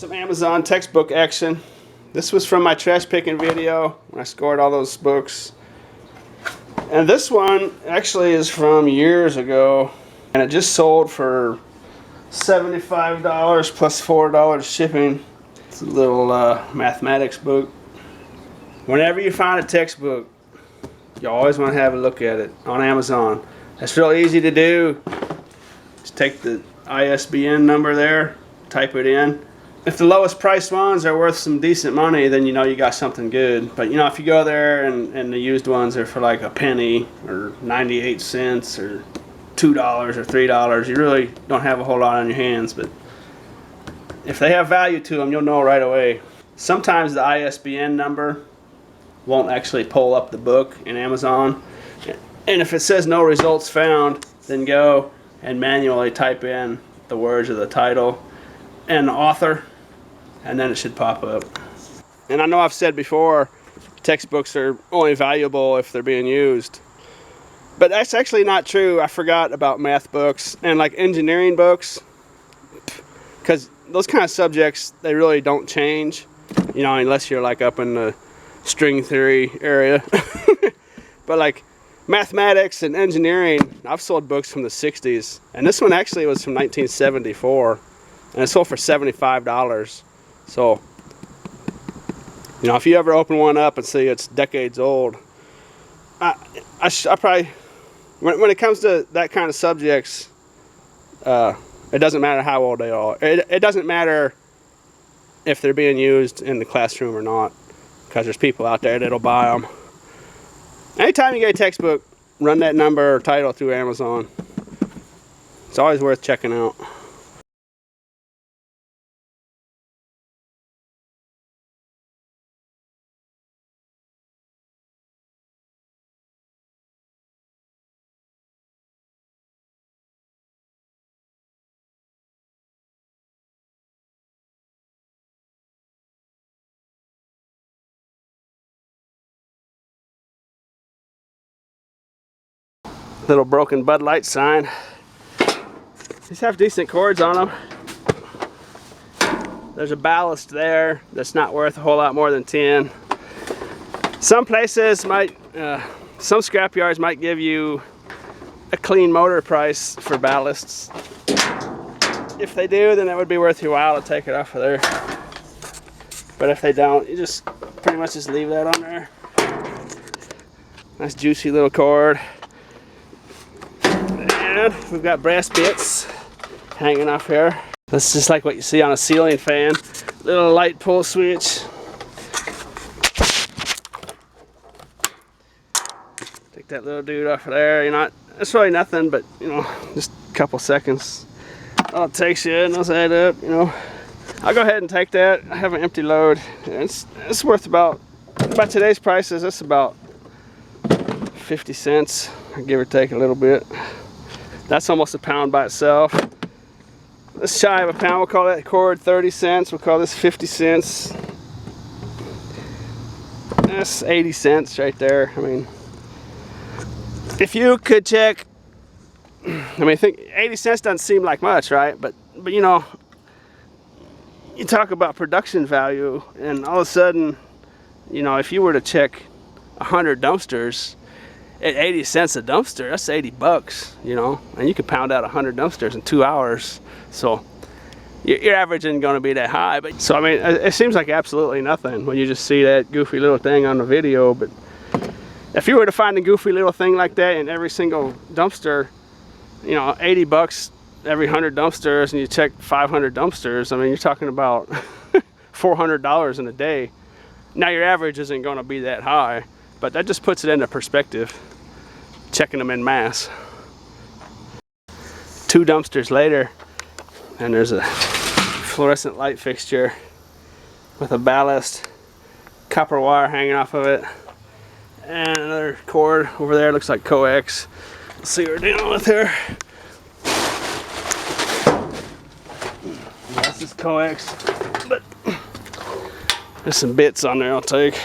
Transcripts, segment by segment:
Some Amazon textbook action. This was from my trash picking video when I scored all those books. And this one actually is from years ago, and it just sold for $75 plus $4 shipping. It's a little mathematics book. Whenever you find a textbook, you always want to have a look at it on Amazon. It's real easy to do. Just take the ISBN number there, type it in. If the lowest priced ones are worth some decent money, then you know you got something good. But you know, if you go there and the used ones are for like a penny or 98 cents or $2 or $3, you really don't have a whole lot on your hands. But if they have value to them, you'll know right away. Sometimes the ISBN number won't actually pull up the book in Amazon. And if it says no results found, then go and manually type in the words of the title and the author, and then it should pop up. And I know I've said before, textbooks are only valuable if they're being used. But that's actually not true. I forgot about math books and like engineering books, because those kind of subjects, they really don't change, you know, unless you're like up in the string theory area. But like mathematics and engineering, I've sold books from the 60s, and this one actually was from 1974. And it sold for $75. So, you know, if you ever open one up and see it's decades old, I probably, when it comes to that kind of subjects, it doesn't matter how old they are. It doesn't matter if they're being used in the classroom or not, because there's people out there that'll buy them. Anytime you get a textbook, run that number or title through Amazon. It's always worth checking out. Little broken Bud Light sign. These have decent cords on them. There's a ballast there that's not worth a whole lot more than 10. Some places might, some scrap yards might give you a clean motor price for ballasts. If they do, then it would be worth your while to take it off of there. But if they don't, you just pretty much just leave that on there. Nice juicy little cord. And we've got brass bits hanging off here. This is just like what you see on a ceiling fan. Little light pull switch. Take that little dude off of there. You know, it's really nothing, but you know, just a couple seconds. All it takes you, and it'll add up. You know, I'll go ahead and take that. I have an empty load. It's worth about, by today's prices, it's about 50 cents, give or take a little bit. That's almost a pound by itself. This shy of a pound, we'll call that cord 30 cents. We'll call this 50 cents. That's 80 cents right there. I mean, if you could check, I mean, I think 80 cents doesn't seem like much, right? But you know, you talk about production value, and all of a sudden, you know, if you were to check 100 dumpsters, at 80 cents a dumpster, that's 80 bucks, you know, and you can pound out 100 dumpsters in 2 hours. So your average isn't going to be that high. But so I mean, it seems like absolutely nothing when you just see that goofy little thing on the video. But if you were to find a goofy little thing like that in every single dumpster, you know, 80 bucks every 100 dumpsters, and you check 500 dumpsters, I mean, you're talking about $400 in a day. Now your average isn't going to be that high, but that just puts it into perspective, checking them in mass. 2 dumpsters later, and there's a fluorescent light fixture with a ballast, copper wire hanging off of it, and another cord over there, looks like coax. Let's see what we're dealing with here. This is coax, but there's some bits on there I'll take.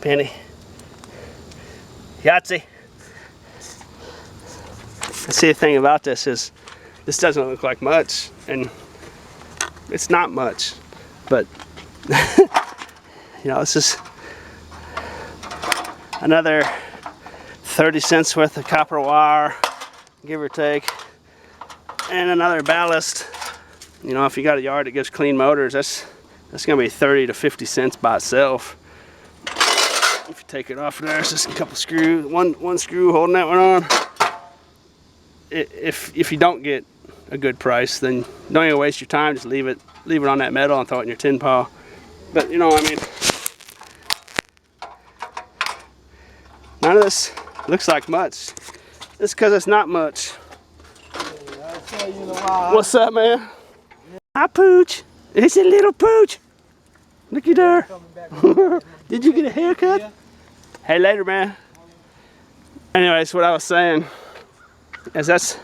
Penny. Yahtzee. See, the thing about this is, this doesn't look like much, and it's not much, but you know, this is another 30 cents worth of copper wire, give or take, and another ballast. You know, if you got a yard that gives clean motors, that's gonna be 30 to 50 cents by itself. If you take it off there, it's just a couple screws, one screw holding that one on. If you don't get a good price, then don't even waste your time. Just leave it on that metal and throw it in your tin pile. But you know what I mean. None of this looks like much. It's because it's not much. What's up, man? Hi, Pooch. It's a little Pooch. Looky there. Did you get a haircut? Hey, later, man. Anyways, what I was saying is that's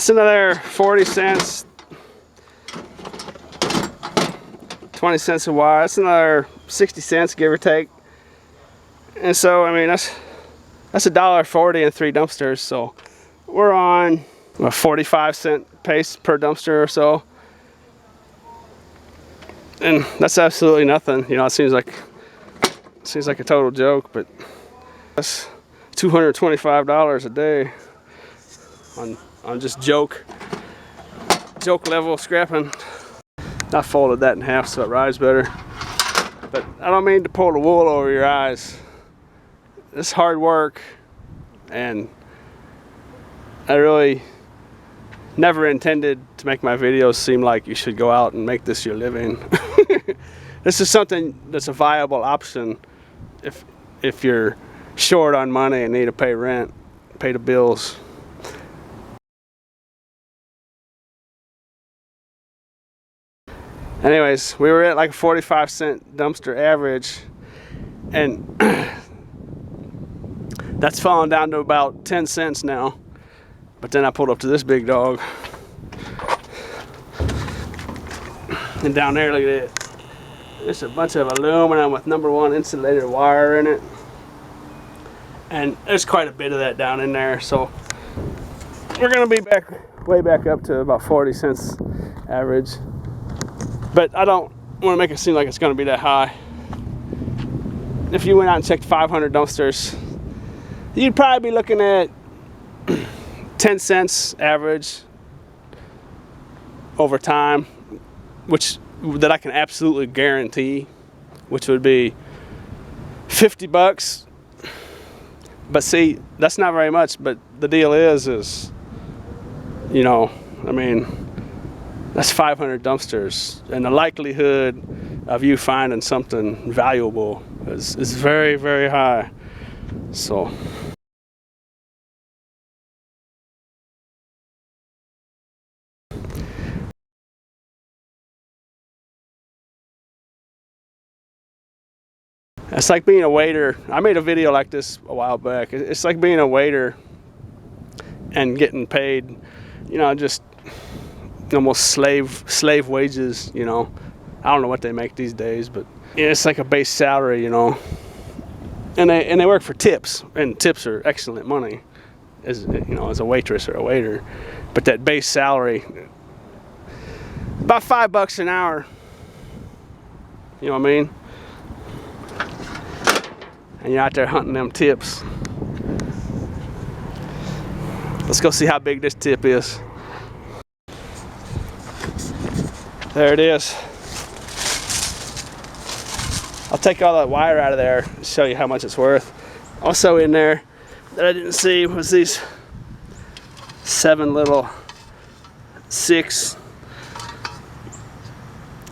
another 40 cents, 20 cents a wire. That's another 60 cents, give or take. And so, I mean, that's $1.40 and 3 dumpsters. So we're on a 45-cent pace per dumpster or so. And that's absolutely nothing. You know, it seems like a total joke, but that's $225 a day on just joke level scrapping. I folded that in half so it rides better. But I don't mean to pull the wool over your eyes. It's hard work, and I really never intended to make my videos seem like you should go out and make this your living. This is something that's a viable option if you're short on money and need to pay rent, pay the bills. Anyways, we were at like a 45-cent dumpster average, and that's fallen down to about 10 cents now. But then I pulled up to this big dog, and down there, look at that. There's a bunch of aluminum with #1 insulated wire in it. And there's quite a bit of that down in there. So we're gonna be way back up to about 40 cents average. But I don't want to make it seem like it's gonna be that high. If you went out and checked 500 dumpsters, you'd probably be looking at 10 cents average over time, that I can absolutely guarantee, which would be 50 bucks. But see, that's not very much, but the deal is, you know, I mean, that's 500 dumpsters, and the likelihood of you finding something valuable is very, very high. So it's like being a waiter. I made a video like this a while back. It's like being a waiter and getting paid, you know, just almost slave wages, you know. I don't know what they make these days, but it's like a base salary, you know. And they work for tips, and tips are excellent money, as you know, as a waitress or a waiter. But that base salary, about $5 an hour. You know what I mean? And you're out there hunting them tips. Let's go see how big this tip is. There it is. I'll take all that wire out of there and show you how much it's worth. Also in there that I didn't see was these 6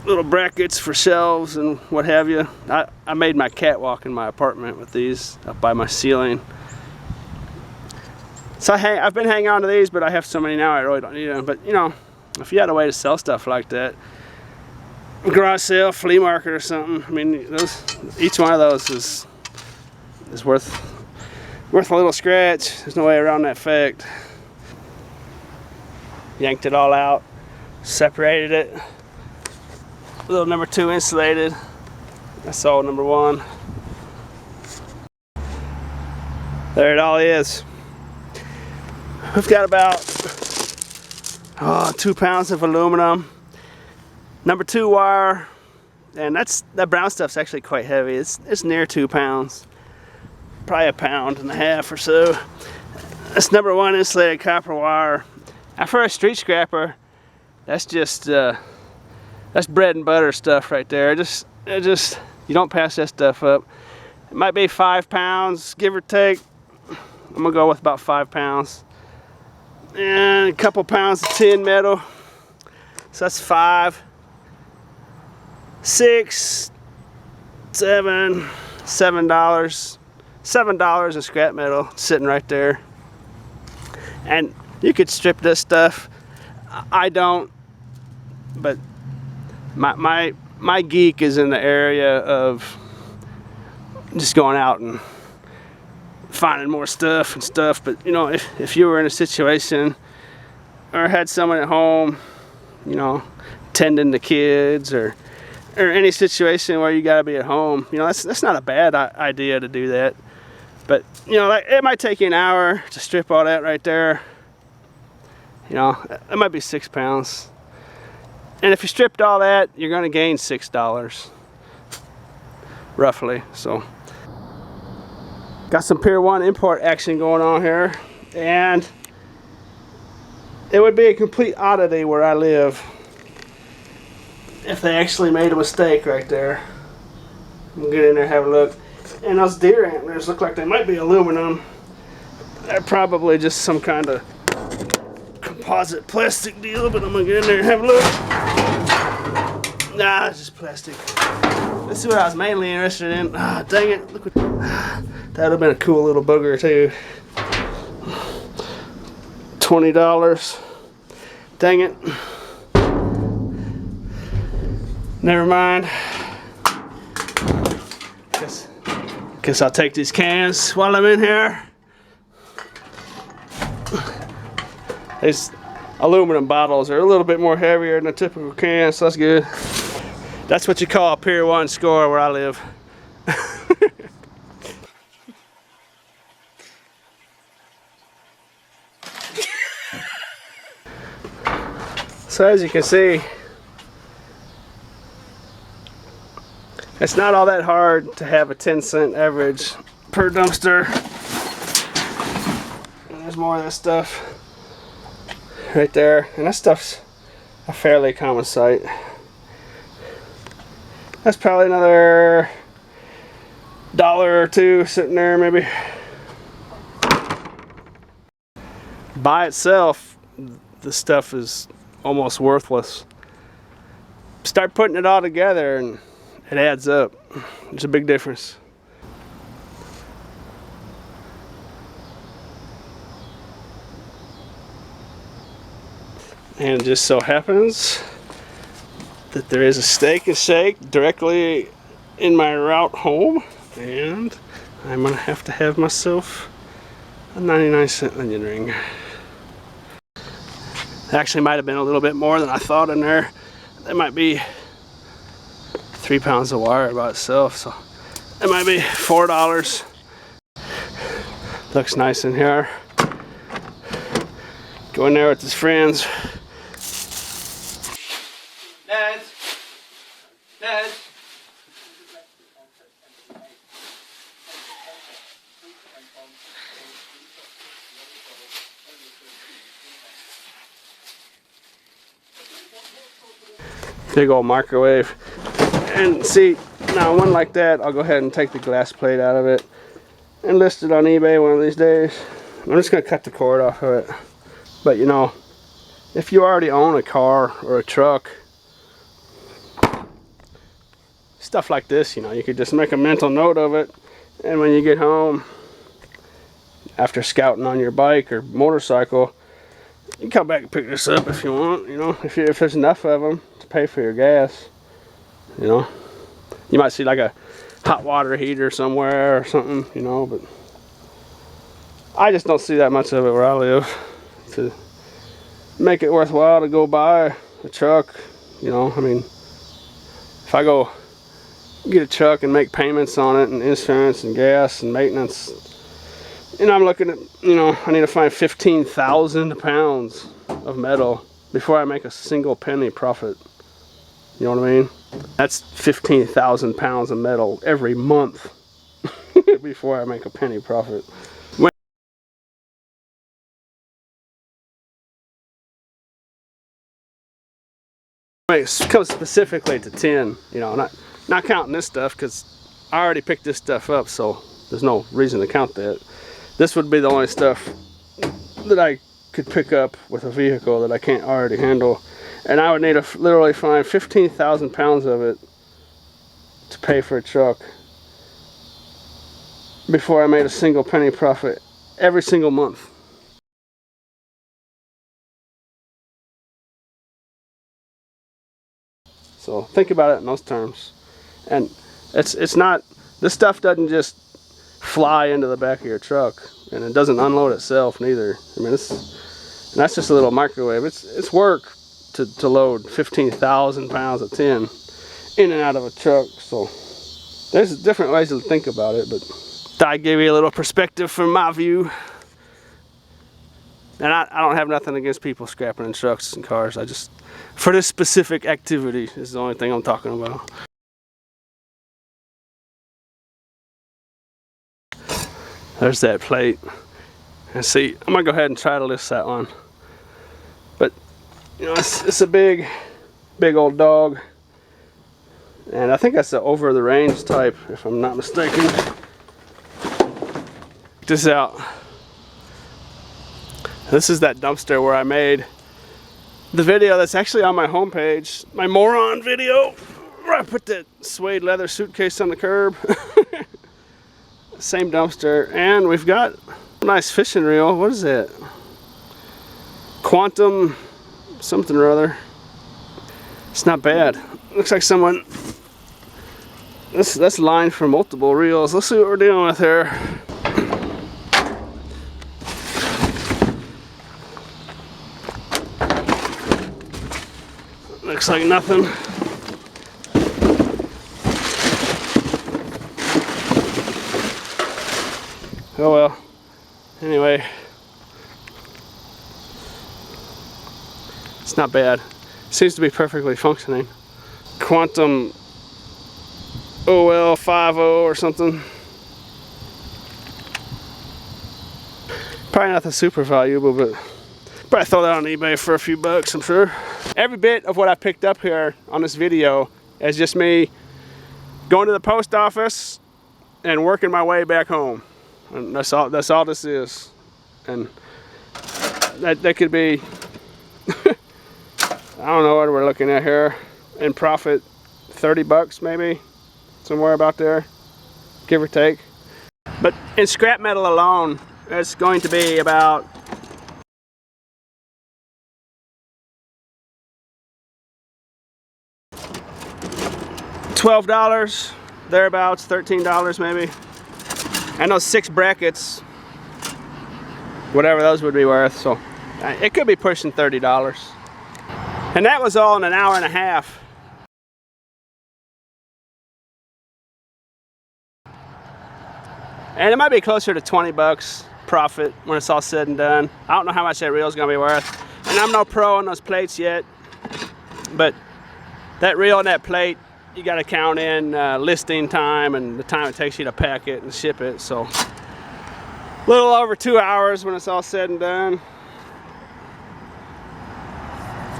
little brackets for shelves and what have you. I made my catwalk in my apartment with these up by my ceiling. So I've been hanging on to these, but I have so many now I really don't need them. But you know, if you had a way to sell stuff like that, garage sale, flea market or something, I mean, each one of those is worth a little scratch. There's no way around that fact. Yanked it all out, separated it. A little #2 insulated, That's all number one. There it all is. We've got about 2 pounds of aluminum. Number 2 wire, and that brown stuff's actually quite heavy. It's near 2 pounds, probably 1.5 pounds or so. That's number 1 insulated copper wire. Now for a street scrapper, that's just that's bread and butter stuff right there. You don't pass that stuff up. It might be 5 pounds, give or take. I'm gonna go with about 5 pounds. And a couple pounds of tin metal. So that's 5, 6, 7, $7. $7 in scrap metal sitting right there. And you could strip this stuff. I don't, but my geek is in the area of just going out and finding more stuff. But you know, if you were in a situation or had someone at home, you know, tending the kids or any situation where you got to be at home, you know, that's not a bad idea to do that. But you know, like, it might take you an hour to strip all that right there. You know, it might be 6 pounds. And if you stripped all that, you're going to gain $6 roughly. So got some Pier 1 import action going on here, and it would be a complete oddity where I live if they actually made a mistake right there. We'll get in there and have a look. And those deer antlers look like they might be aluminum. They're probably just some kind of composite plastic deal, but I'm gonna get in there and have a look. Nah, it's just plastic. This is what I was mainly interested in. Ah, dang it. Look what, that would have been a cool little booger too. $20. Dang it. Never mind. Guess I'll take these cans while I'm in here. These aluminum bottles are a little bit more heavier than a typical can, so that's good. That's what you call a Pier 1 score where I live. So as you can see, it's not all that hard to have a 10-cent average per dumpster. And there's more of this stuff right there, and that stuff's a fairly common sight. That's probably another $1 or $2 sitting there maybe. By itself, the stuff is almost worthless. Start putting it all together and it adds up. There's a big difference. And it just so happens that there is a Steak and Shake directly in my route home, and I'm gonna have to have myself a 99-cent onion ring. Actually might have been a little bit more than I thought in there. That might be 3 pounds of wire by itself, so it might be $4. Looks nice in here. Go in there with his friends. Dad. Big old microwave. And see, now one like that, I'll go ahead and take the glass plate out of it and list it on eBay one of these days. I'm just gonna cut the cord off of it. But you know, if you already own a car or a truck, stuff like this, you know, you could just make a mental note of it, and when you get home after scouting on your bike or motorcycle, you can come back and pick this up if you want, you know, if there's enough of them to pay for your gas. You know, you might see like a hot water heater somewhere or something, you know, but I just don't see that much of it where I live to make it worthwhile to go buy a truck. You know, I mean, if I go get a truck and make payments on it, and insurance and gas and maintenance. And I'm looking at, you know, I need to find 15,000 pounds of metal before I make a single penny profit. You know what I mean? That's 15,000 pounds of metal every month before I make a penny profit. When it comes specifically to tin, you know, not counting this stuff, because I already picked this stuff up, so there's no reason to count that. This would be the only stuff that I could pick up with a vehicle that I can't already handle. And I would need to literally find 15,000 pounds of it to pay for a truck before I made a single penny profit every single month. So think about it in those terms. And it's not, this stuff doesn't just fly into the back of your truck, and it doesn't unload itself neither. I mean, that's just a little microwave. It's work to load 15,000 pounds of tin in and out of a truck. So there's different ways to think about it, but I gave you a little perspective from my view. And I don't have nothing against people scrapping in trucks and cars. I just, for this specific activity, is the only thing I'm talking about. There's that plate. And see, I'm gonna go ahead and try to lift that one. But, you know, it's a big old dog. And I think that's the over the range type, if I'm not mistaken. Check this out. This is that dumpster where I made the video that's actually on my homepage, my moron video, where I put that suede leather suitcase on the curb. Same dumpster, and we've got a nice fishing reel. What is that? Quantum something or other. It's not bad. Looks like someone, that's lined for multiple reels. Let's see what we're dealing with here. Looks like nothing. Oh well. Anyway, it's not bad. Seems to be perfectly functioning. Quantum OL50 or something. Probably nothing super valuable, but probably throw that on eBay for a few bucks, I'm sure. Every bit of what I picked up here on this video is just me going to the post office and working my way back home. And that's all this is. And that could be, I don't know what we're looking at here, in profit 30 bucks maybe, somewhere about there, give or take. But in scrap metal alone, it's going to be about $12, thereabouts, $13 maybe. And those 6 brackets, whatever those would be worth, so it could be pushing $30. And that was all in an hour and a half. And it might be closer to 20 bucks profit when it's all said and done. I don't know how much that reel's gonna be worth. And I'm no pro on those plates yet, but that reel and that plate, you got to count in listing time and the time it takes you to pack it and ship it. So a little over 2 hours when it's all said and done.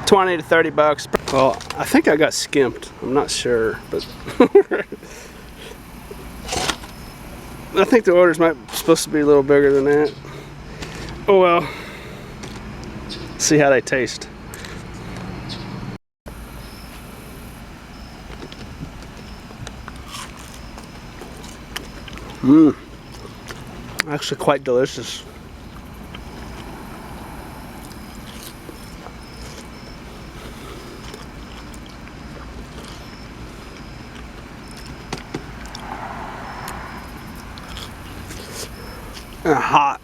20 to 30 bucks. Well, I think I got skimped. I'm not sure, but I think the orders might be supposed to be a little bigger than that. Oh well. See how they taste. Actually quite delicious. And hot.